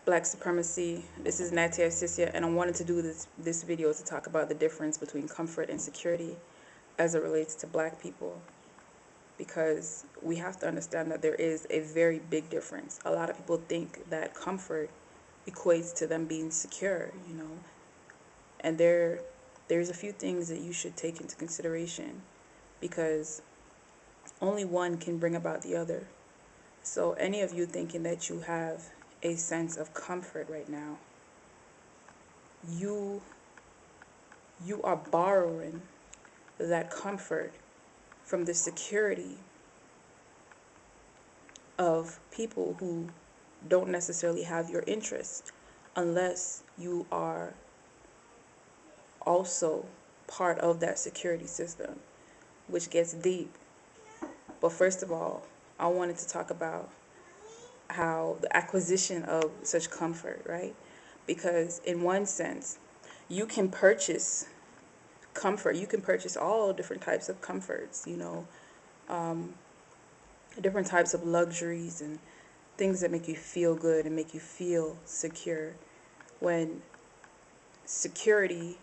Black Supremacy. This is Nattyisisyah, and I wanted to do this video to talk about the difference between comfort and security as it relates to Black people, because we have to understand that there is a very big difference. A lot of people think that comfort equates to them being secure, and there's a few things that you should take into consideration, because only one can bring about the other. So any of you thinking that you have a sense of comfort right now, you you are borrowing that comfort from the security of people who don't necessarily have your interests, unless you are also part of that security system, which gets deep. But first of all, I wanted to talk about how the acquisition of such comfort, right? Because in one sense, you can purchase comfort. You can purchase all different types of comforts, um, different types of luxuries and things that make you feel good and make you feel secure, when security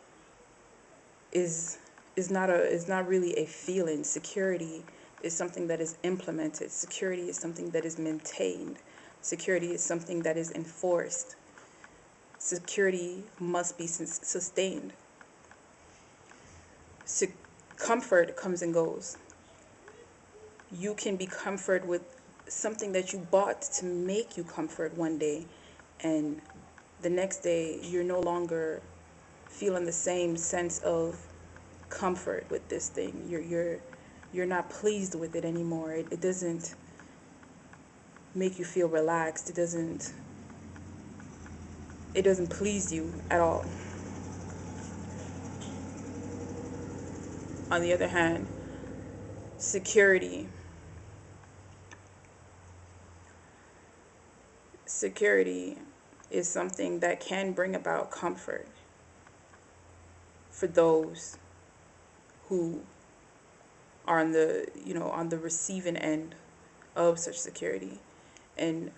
is is not really a feeling. Security is something that is implemented. Security is something that is maintained. Security is something that is enforced. Security must be sustained. Se- Comfort comes and goes. You can be comfort with something that you bought to make you comfort one day, and the next day you're no longer feeling the same sense of comfort with this thing. You're not pleased with it anymore. It doesn't make you feel relaxed. It doesn't please you at all. On the other hand, security security is something that can bring about comfort for those who are on the receiving end of such security. And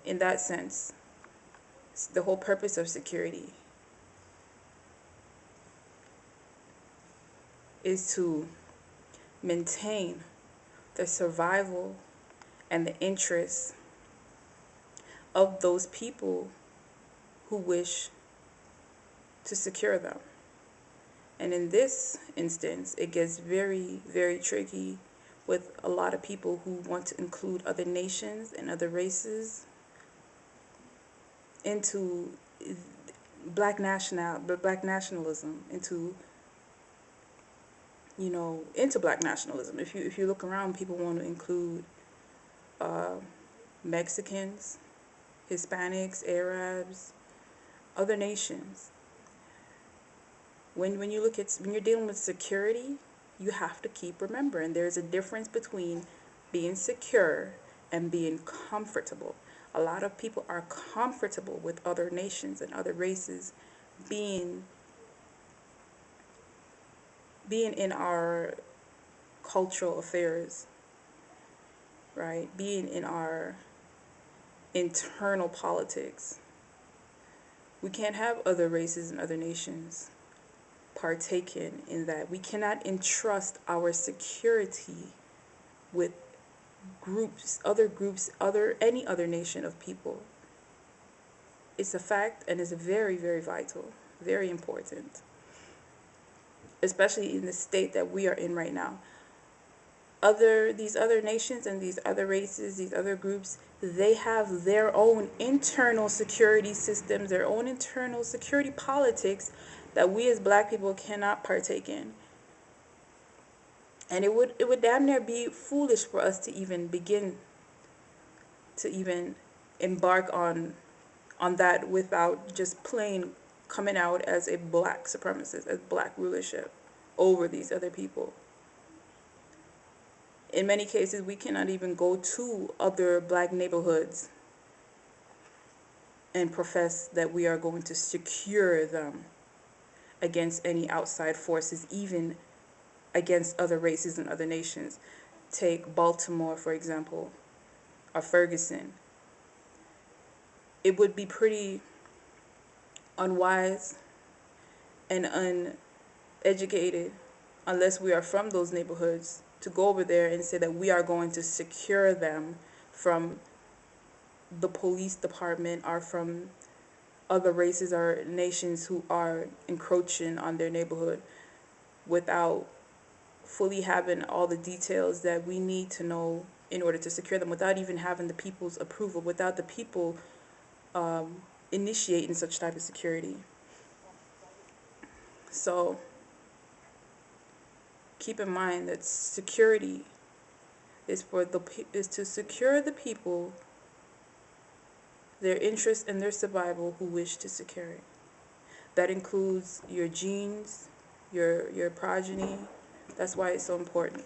in that sense, the whole purpose of security is to maintain the survival and the interests of those people who wish to secure them. And in this instance, it gets very, very tricky with a lot of people who want to include other nations and other races into black nationalism, into black nationalism. If you look around, people want to include uh, Mexicans, Hispanics, Arabs, other nations. When you're dealing with security, you have to keep remembering there's a difference between being secure and being comfortable. A lot of people are comfortable with other nations and other races being being in our cultural affairs, right? Being in our internal politics. We can't have other races and other nations partaking in that. We cannot entrust our security with groups, any other nation of people. It's a fact, and it's very, very vital, very important, especially in the state that we are in right now. These other nations and these other races, these other groups, they have their own internal security systems, their own internal security politics that we as black people cannot partake in. And it would damn near be foolish for us to even begin to even embark on that without just plain coming out as a black supremacist, as black rulership over these other people. In many cases, we cannot even go to other black neighborhoods and profess that we are going to secure them against any outside forces, even against other races and other nations. Take Baltimore, for example, or Ferguson. it would be pretty unwise and uneducated, unless we are from those neighborhoods, to go over there and say that we are going to secure them from the police department or from other races or nations who are encroaching on their neighborhood, without fully having all the details that we need to know in order to secure them, without even having the people's approval, without the people initiating such type of security. So keep in mind that security is to secure the people, their interests and their survival, who wish to secure it. That includes your genes, your progeny. That's why it's so important.